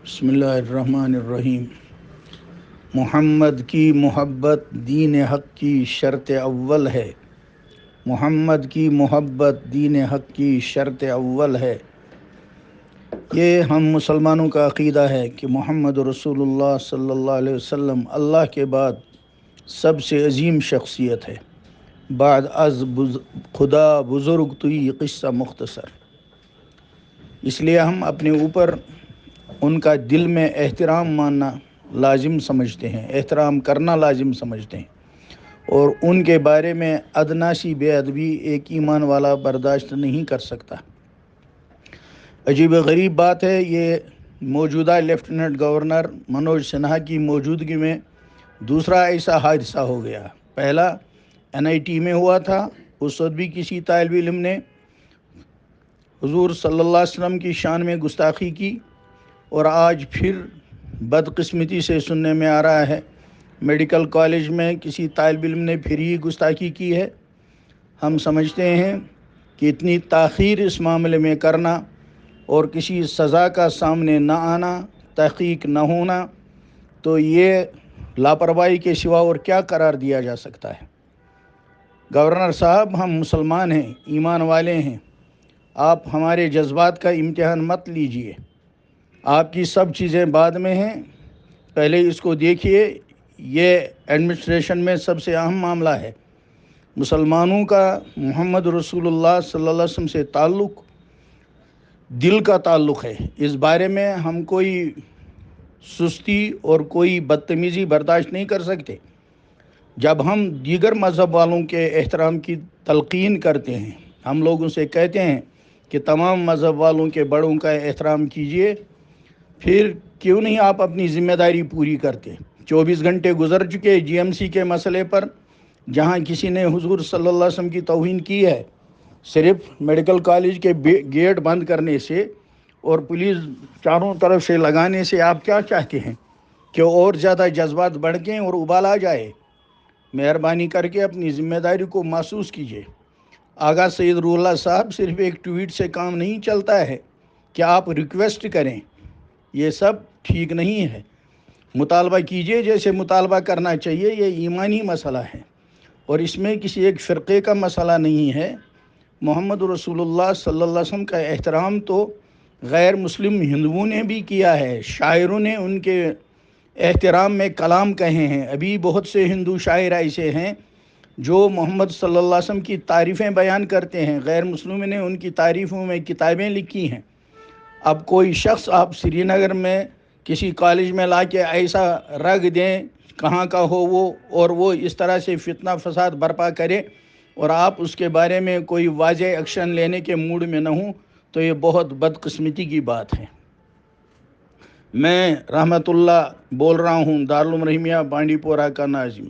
بسم اللہ الرحمن الرحیم۔ محمد کی محبت دین حق کی شرط اول ہے۔ محمد کی محبت دین حق کی شرط اول ہے۔ یہ ہم مسلمانوں کا عقیدہ ہے کہ محمد رسول اللہ صلی اللہ علیہ وسلم اللہ کے بعد سب سے عظیم شخصیت ہے۔ بعد از خدا بزرگ تو یہ قصہ مختصر۔ اس لیے ہم اپنے اوپر ان کا دل میں احترام ماننا لازم سمجھتے ہیں، احترام کرنا لازم سمجھتے ہیں، اور ان کے بارے میں ادنا سی بے ادبی ایک ایمان والا برداشت نہیں کر سکتا۔ عجیب غریب بات ہے، یہ موجودہ لیفٹیننٹ گورنر منوج سنہا کی موجودگی میں دوسرا ایسا حادثہ ہو گیا۔ پہلا NIT میں ہوا تھا، اس وقت بھی کسی طالب علم نے حضور صلی اللہ علیہ وسلم کی شان میں گستاخی کی، اور آج پھر بدقسمتی سے سننے میں آ رہا ہے میڈیکل کالج میں کسی طالب علم نے پھر ہی گستاخی کی ہے۔ ہم سمجھتے ہیں کہ اتنی تاخیر اس معاملے میں کرنا اور کسی سزا کا سامنے نہ آنا، تحقیق نہ ہونا، تو یہ لاپرواہی کے سوا اور کیا قرار دیا جا سکتا ہے؟ گورنر صاحب، ہم مسلمان ہیں، ایمان والے ہیں، آپ ہمارے جذبات کا امتحان مت لیجئے۔ آپ کی سب چیزیں بعد میں ہیں، پہلے اس کو دیکھیے۔ یہ ایڈمنسٹریشن میں سب سے اہم معاملہ ہے۔ مسلمانوں کا محمد رسول اللہ صلی اللہ علیہ وسلم سے تعلق دل کا تعلق ہے۔ اس بارے میں ہم کوئی سستی اور کوئی بدتمیزی برداشت نہیں کر سکتے۔ جب ہم دیگر مذہب والوں کے احترام کی تلقین کرتے ہیں، ہم لوگوں سے کہتے ہیں کہ تمام مذہب والوں کے بڑوں کا احترام کیجیے، پھر کیوں نہیں آپ اپنی ذمہ داری پوری کرتے؟ 24 گھنٹے گزر چکے GMC کے مسئلے پر، جہاں کسی نے حضور صلی اللہ علیہ وسلم کی توہین کی ہے۔ صرف میڈیکل کالج کے گیٹ بند کرنے سے اور پولیس چاروں طرف سے لگانے سے آپ کیا چاہتے ہیں؟ کہ اور زیادہ جذبات بڑھیں اور ابال آ جائے؟ مہربانی کر کے اپنی ذمہ داری کو محسوس کیجیے۔ آغا سید روح اللہ صاحب، صرف ایک ٹویٹ سے کام نہیں چلتا ہے کہ آپ ریکویسٹ کریں، یہ سب ٹھیک نہیں ہے۔ مطالبہ کیجئے جیسے مطالبہ کرنا چاہیے۔ یہ ایمانی مسئلہ ہے اور اس میں کسی ایک فرقے کا مسئلہ نہیں ہے۔ محمد رسول اللہ صلی اللہ علیہ وسلم کا احترام تو غیر مسلم ہندوؤں نے بھی کیا ہے، شاعروں نے ان کے احترام میں کلام کہے ہیں۔ ابھی بہت سے ہندو شاعر ایسے ہیں جو محمد صلی اللہ علیہ وسلم کی تعریفیں بیان کرتے ہیں، غیر مسلموں نے ان کی تعریفوں میں کتابیں لکھی ہیں۔ اب کوئی شخص آپ سری نگر میں کسی کالج میں لا کے ایسا رگ دیں، کہاں کا ہو وہ، اور وہ اس طرح سے فتنہ فساد برپا کرے اور آپ اس کے بارے میں کوئی واضح ایکشن لینے کے موڈ میں نہ ہوں، تو یہ بہت بدقسمتی کی بات ہے۔ میں رحمت اللہ بول رہا ہوں، دارالعلوم رحیمیہ بانڈی پورہ کا ناظم۔